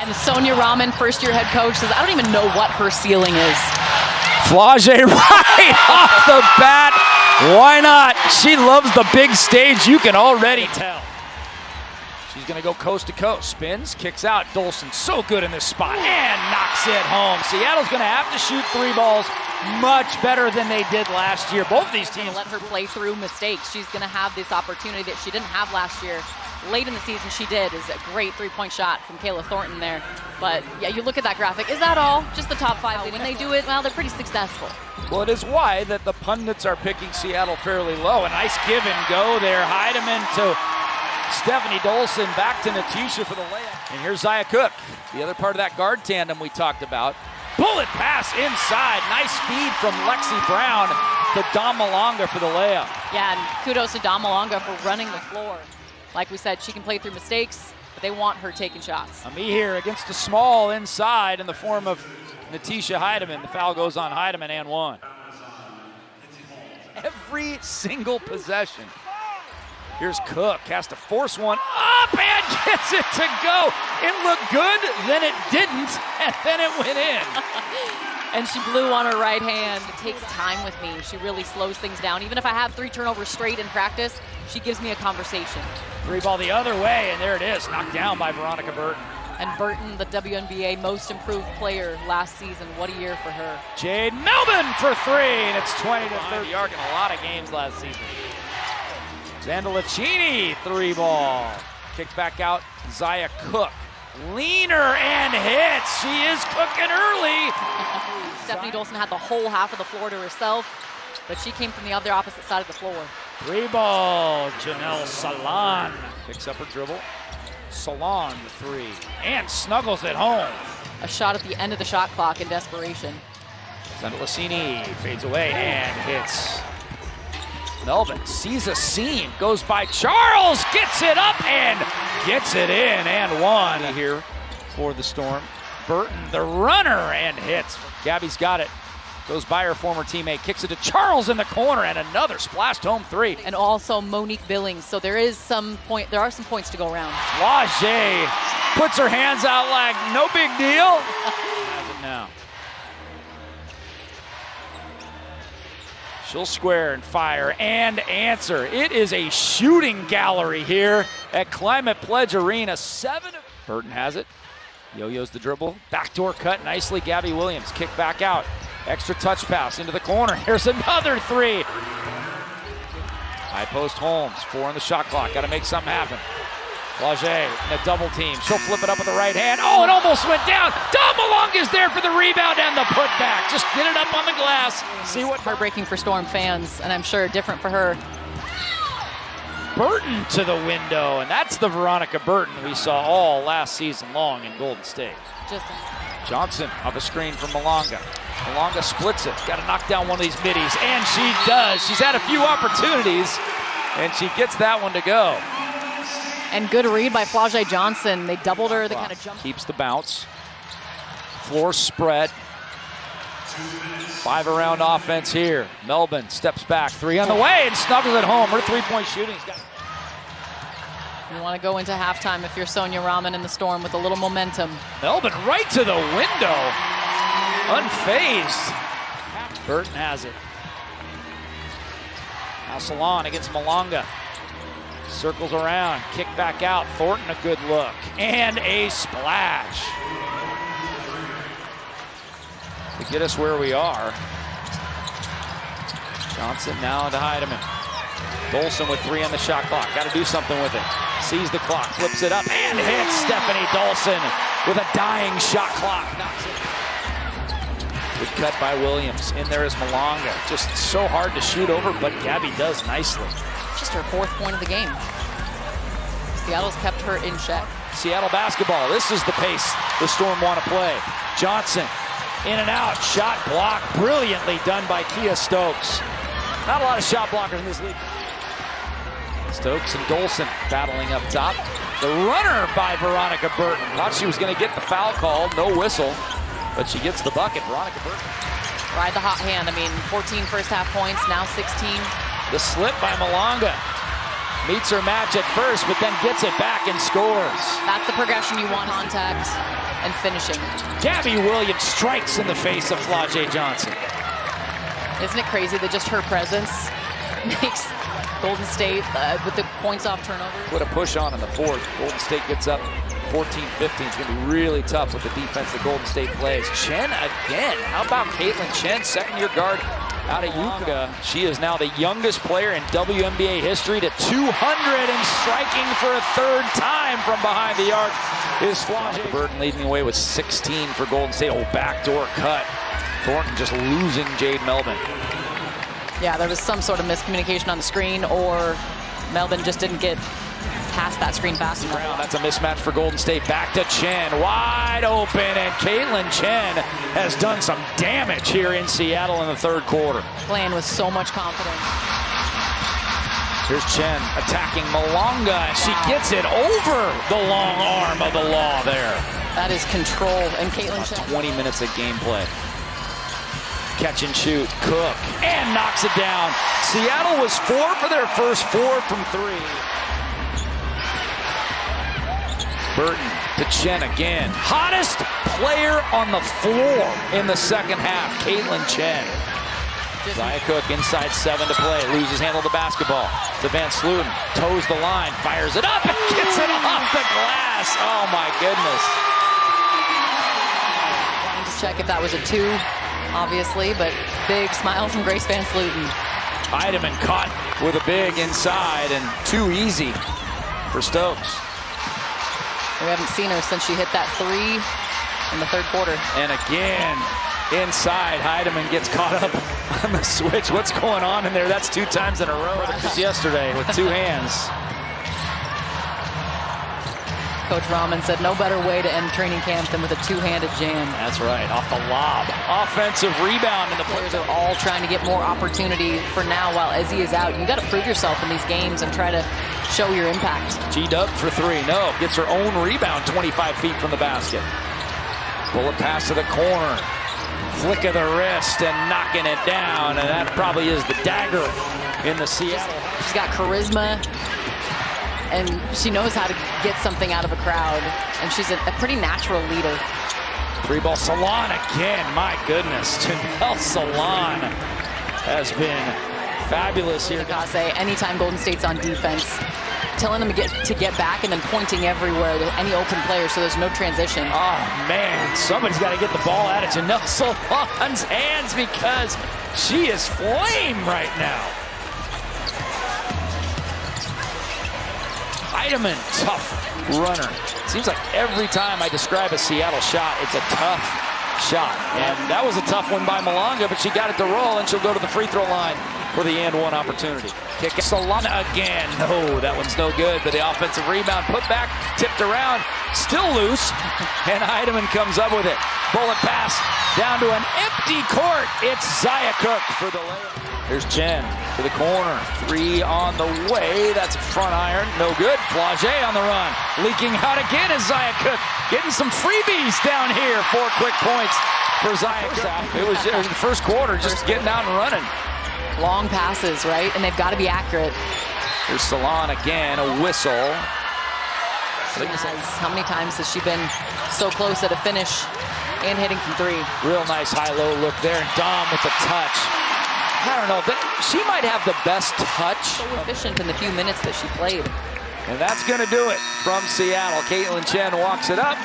And Sonia Rahman, first-year head coach, says, I don't even know what her ceiling is. Flage right off the bat. Why not? She loves the big stage, you can already tell. She's gonna go coast to coast. Spins, kicks out. Dolson so good in this spot and knocks it home. Seattle's gonna have to shoot 3 balls much better than they did last year. Both of these teams. Let her play through mistakes. She's gonna have this opportunity that she didn't have last year. Late in the season she did. Is a great 3-point shot from Kayla Thornton there. But yeah, you look at that graphic. Is that all? Just the top 5. When they do it, well, they're pretty successful. Well, it is why that the pundits are picking Seattle fairly low. A nice give and go there. Heidemann to Stephanie Dolson, back to Natisha for the layup. And here's Zaya Cook, the other part of that guard tandem we talked about. Bullet pass inside. Nice feed from Lexi Brown to Dom Malonga for the layup. Yeah, and kudos to Dom Malonga for running the floor. Like we said, she can play through mistakes, but they want her taking shots. Ami here against the small inside in the form of Natisha Heidemann. The foul goes on Heidemann and 1. Every single possession. Here's Cook, has to force one up and gets it to go. It looked good, then it didn't, and then it went in. And she blew on her right hand. It takes time with me. She really slows things down. Even if I have 3 turnovers straight in practice, she gives me a conversation. 3 ball the other way, and there it is, knocked down by Veronica Burton. And Burton, the WNBA most improved player last season. What a year for her. Jade Melvin for 3, and it's 20-30. The arc in a lot of games last season. Zandalicini, 3 ball. Kicked back out, Zaya Cook. Leaner and hits. She is cooking early. Stephanie Dolson had the whole half of the floor to herself, but she came from the other opposite side of the floor. 3 ball, Janelle Salon. Picks up her dribble. Salon, the 3. And snuggles it home. A shot at the end of the shot clock in desperation. Zandalicini fades away and hits. Melvin sees a seam, goes by Charles, gets it up and gets it in, and 1 here for the Storm. Burton, the runner, and hits. Gabby's got it. Goes by her former teammate, kicks it to Charles in the corner, and another splashed home 3. And also Monique Billings, so there are some points to go around. Flage puts her hands out like no big deal. Has it now. She'll square and fire and answer. It is a shooting gallery here at Climate Pledge Arena. 7. Burton has it. Yo-yo's the dribble. Backdoor cut nicely. Gabby Williams kick back out. Extra touch pass into the corner. Here's another 3. High post Holmes. 4 on the shot clock. Got to make something happen. Flage in a double team. She'll flip it up with the right hand. Oh, it almost went down. Dom Malonga is there for the rebound and the putback. Just get it up on the glass. See what. Heartbreaking for Storm fans, and I'm sure different for her. Burton to the window, and that's the Veronica Burton we saw all last season long in Golden State. Johnson off a screen from Malonga. Malonga splits it. Got to knock down one of these middies, and she does. She's had a few opportunities, and she gets that one to go. And good read by Flage Johnson. They doubled her. They kind of jumped. Keeps the bounce. Floor spread. 5 around offense here. Melbourne steps back. 3 on the way and snuggles it home. Her 3-point shooting's got. You want to go into halftime if you're Sonia Rahman in the Storm with a little momentum. Melbourne right to the window. Unfazed. Burton has it. Now Salon against Malonga. Circles around, kick back out. Thornton a good look, and a splash. To get us where we are. Johnson now to Heidemann. Dolson with 3 on the shot clock. Got to do something with it. Sees the clock, flips it up, and hits Stephanie Dolson with a dying shot clock. Knocks it. Good cut by Williams. In there is Malonga. Just so hard to shoot over, but Gabby does nicely. Just her 4th point of the game. Seattle's kept her in check. Seattle basketball. This is the pace the Storm want to play. Johnson in and out. Shot block. Brilliantly done by Kia Stokes. Not a lot of shot blockers in this league. Stokes and Dolson battling up top. The runner by Veronica Burton. Thought she was going to get the foul called. No whistle. But she gets the bucket. Veronica Burton. Ride the hot hand. I mean, 14 first half points. Now 16. The slip by Malonga. Meets her match at first, but then gets it back and scores. That's the progression you want. Contact and finishing. Gabby Williams strikes in the face of Flau'jae Johnson. Isn't it crazy that just her presence makes Golden State with the points off turnover? Put a push on in the fourth. Golden State gets up 14-15. It's going to be really tough with the defense that Golden State plays. Chen again. How about Caitlin Chen, second-year guard out of Utica. She is now the youngest player in WNBA history to 200 and striking for a third time from behind the arc is Flau'jae. Burton leading the way with 16 for Golden State. Oh, backdoor cut. Thornton just losing Jade Melvin. Yeah, there was some sort of miscommunication on the screen, or Melvin just didn't get past that screen fast enough. That's a mismatch for Golden State. Back to Chen, wide open, and Caitlin Chen has done some damage here in Seattle in the third quarter. Playing with so much confidence. Here's Chen attacking Malonga, and she gets it over the long arm of the law there. That is control, and Caitlin Chen. 20 minutes of gameplay. Catch and shoot, Cook, and knocks it down. Seattle was 4 for their first 4 from 3. Burton to Chen again. Hottest player on the floor in the second half, Caitlin Chen. Zaya Cook inside 7 to play, loses handle of the basketball. To Van Sluten, toes the line, fires it up, and gets it off the glass. Oh my goodness. Wanting to check if that was a 2. Obviously, but big smile from Grace Van Sluten. Heidemann caught with a big inside and too easy for Stokes. We haven't seen her since she hit that 3 in the third quarter. And again, inside, Heidemann gets caught up on the switch. What's going on in there? That's 2 times in a row. Just yesterday with 2 hands. Coach Rahman said no better way to end training camp than with a 2-handed jam. That's right, off the lob. Offensive rebound, and the players are all trying to get more opportunity for now while Ezzy is out. You got to prove yourself in these games and try to show your impact. G-Dub for 3, no. Gets her own rebound 25 feet from the basket. Bullet pass to the corner. Flick of the wrist and knocking it down, and that probably is the dagger in the Seattle. She's got charisma, and she knows how to get something out of a crowd, and she's a pretty natural leader. 3-ball Salon again, my goodness. Janelle Salon has been fabulous here. Anytime Golden State's on defense, telling them to get back and then pointing everywhere to any open player so there's no transition. Oh man, somebody's got to get the ball out of Janelle Salon's hands because she is flame right now. Heidemann, tough runner. Seems like every time I describe a Seattle shot, it's a tough shot. And that was a tough one by Malonga, but she got it to roll, and she'll go to the free throw line for the and 1 opportunity. Kick Solana again. No, that one's no good, but the offensive rebound put back, tipped around, still loose, and Heidemann comes up with it. Bullet pass down to an empty court. It's Zaya Cook for the layup. There's Chen to the corner. 3 on the way. That's a front iron. No good. Flau'jae on the run. Leaking out again is Zaya Cook. Getting some freebies down here. 4 quick points for Zaya Cook. It was the first quarter, just getting out and running. Long passes, right? And they've got to be accurate. There's Salon again. A whistle. How many times has she been so close at a finish and hitting from 3? Real nice high-low look there. Dom with the touch. I don't know, she might have the best touch. So efficient in the few minutes that she played. And that's going to do it from Seattle. Caitlin Chen walks it up.